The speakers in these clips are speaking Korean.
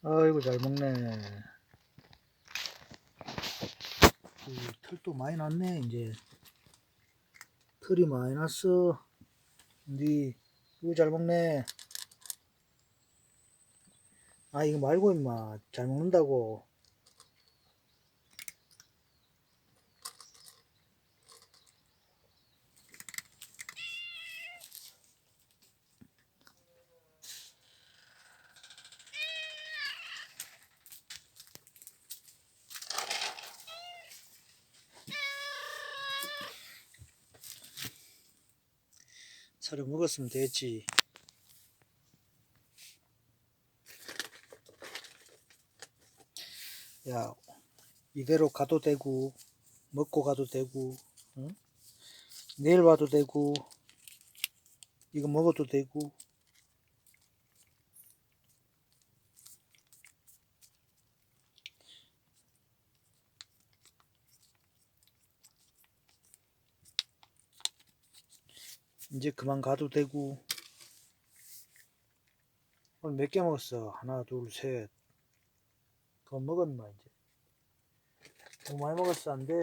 아이고 잘 먹네. 털도 많이 났네. 이제 털이 많이 났어. 니 이거 잘 먹네. 아 이거 말고 임마 잘 먹는다고. 사료 먹었으면 됐지. 야 이대로 가도 되고 먹고 가도 되고, 응? 내일 와도 되고 이거 먹어도 되고. 이제 그만 가도 되고. 오늘 몇 개 먹었어? 하나 둘 셋. 그만 먹어 임마. 이제 너무 많이 먹었어. 안돼.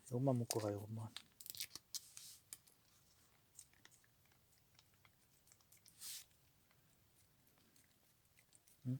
이것만 먹고 가. 이것만. 응?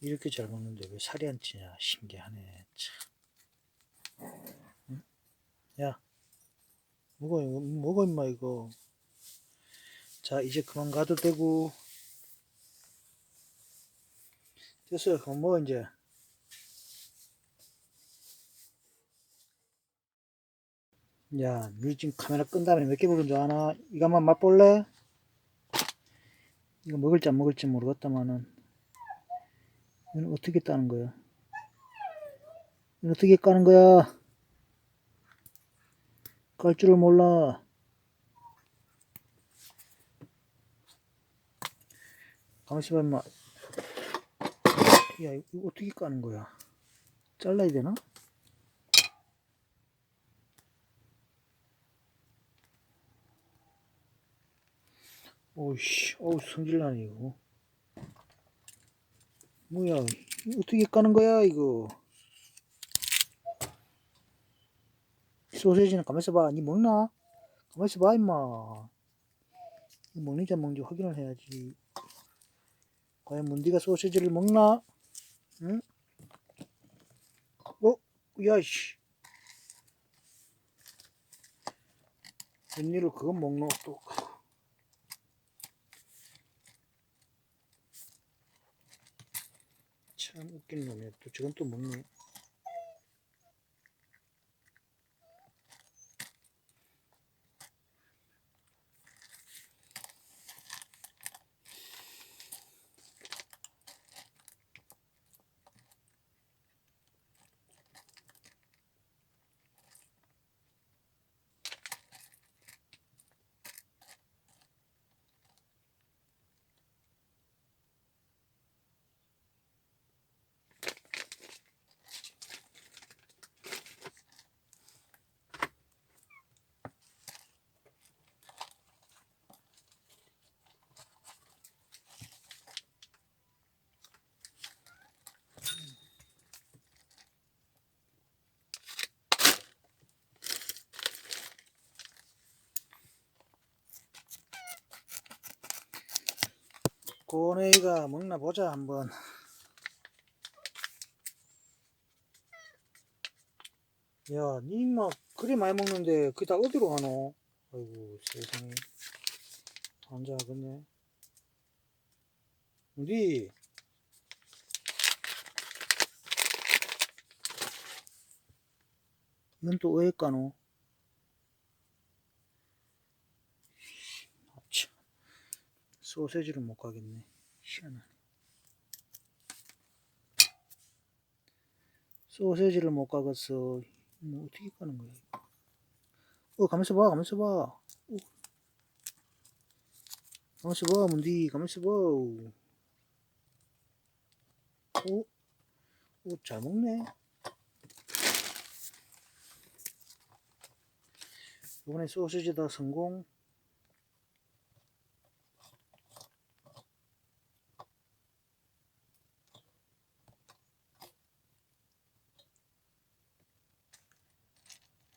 이렇게 잘 먹는데 왜 살이 안 찌냐. 신기하네. 참. 응? 야 먹어. 먹어 임마 이거. 자 이제 그만 가도 되고. 됐어요. 그만 먹어 이제. 야 니 지금 카메라 끈 다음에 몇 개 먹은 줄 아나? 이거 한번 맛볼래? 이거 먹을지 안 먹을지 모르겠다마는 이건 어떻게 따는 거야? 이건 어떻게 까는 거야? 깔 줄을 몰라. 가만있어 봐 임마. 야 이거 어떻게 까는 거야? 잘라야 되나? 오우씨 어우 성질나네 이거. 뭐야 이거 어떻게 까는 거야 이거. 소세지는 가만있어 봐. 니 먹나? 가만있어 봐 임마. 먹는지 안 먹는지 확인을 해야지. 과연 문디가 소시지를 먹나? 응? 어? 야이씨. 웬일로 그건 먹노 또. 참 웃긴 놈이야. 또 저건 또 먹네. 고네이가 먹나 보자 한번. 야, 니 인마 그리 많이 먹는데 그게 다 어디로 가노? 아이고 세상에. 환장하겠네. 우리 이건 또 왜 까노? 참, 소세지를 못 가겠네. 희한하네. 소세지를 못 가겠어. 뭐 어떻게 까는 거야? 가만있어 봐, 가만있어 봐. 가만있어 봐, 문디, 가만있어 봐. 잘 먹네. 이번에 소시지다 성공.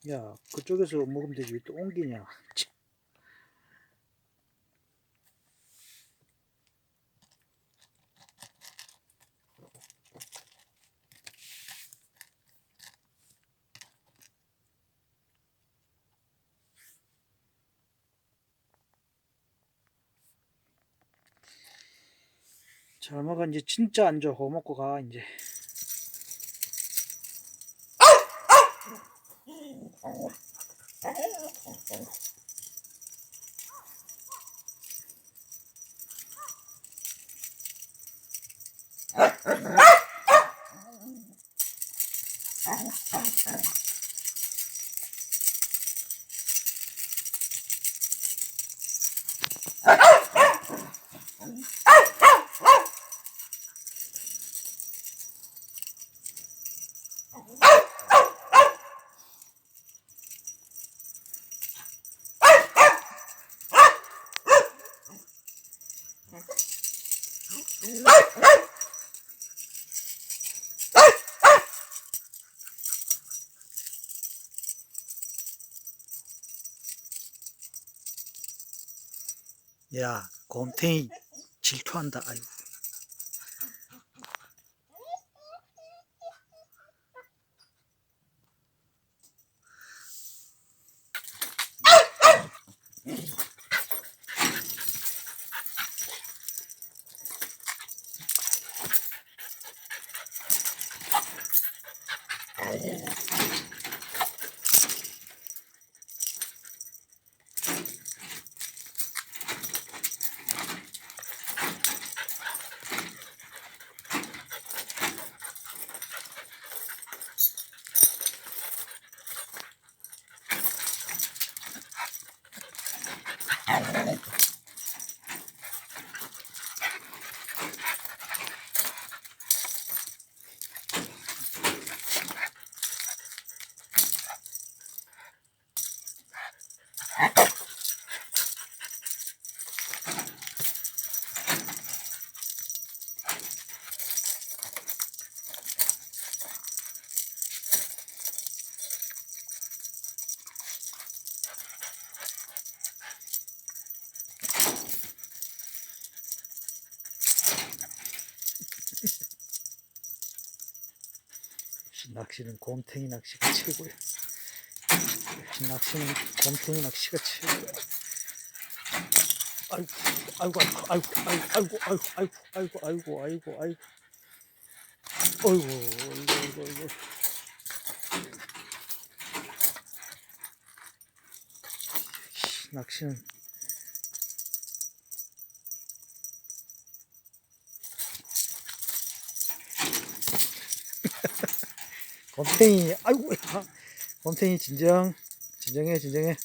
야, 그쪽에서 먹으면 되지. 왜 또 옮기냐. 잘 먹어. 이제 진짜 안 줘. 그거 먹고 가, 이제. 야, 곰탱이 질투한다. 아이고. 낚시는 곰탱이 낚시가 최고야. 낚시는 곰탱이 낚시가 최고야. 아이고, 아이고, 아이고, 아이고, 아이고, 아이고, 아이고, 아이고, 아이고, 아이고, 아이고, 이거, 이거. 낚시는 곰탱이, 아이고, 곰탱이 진정해, 진정해, 진정해.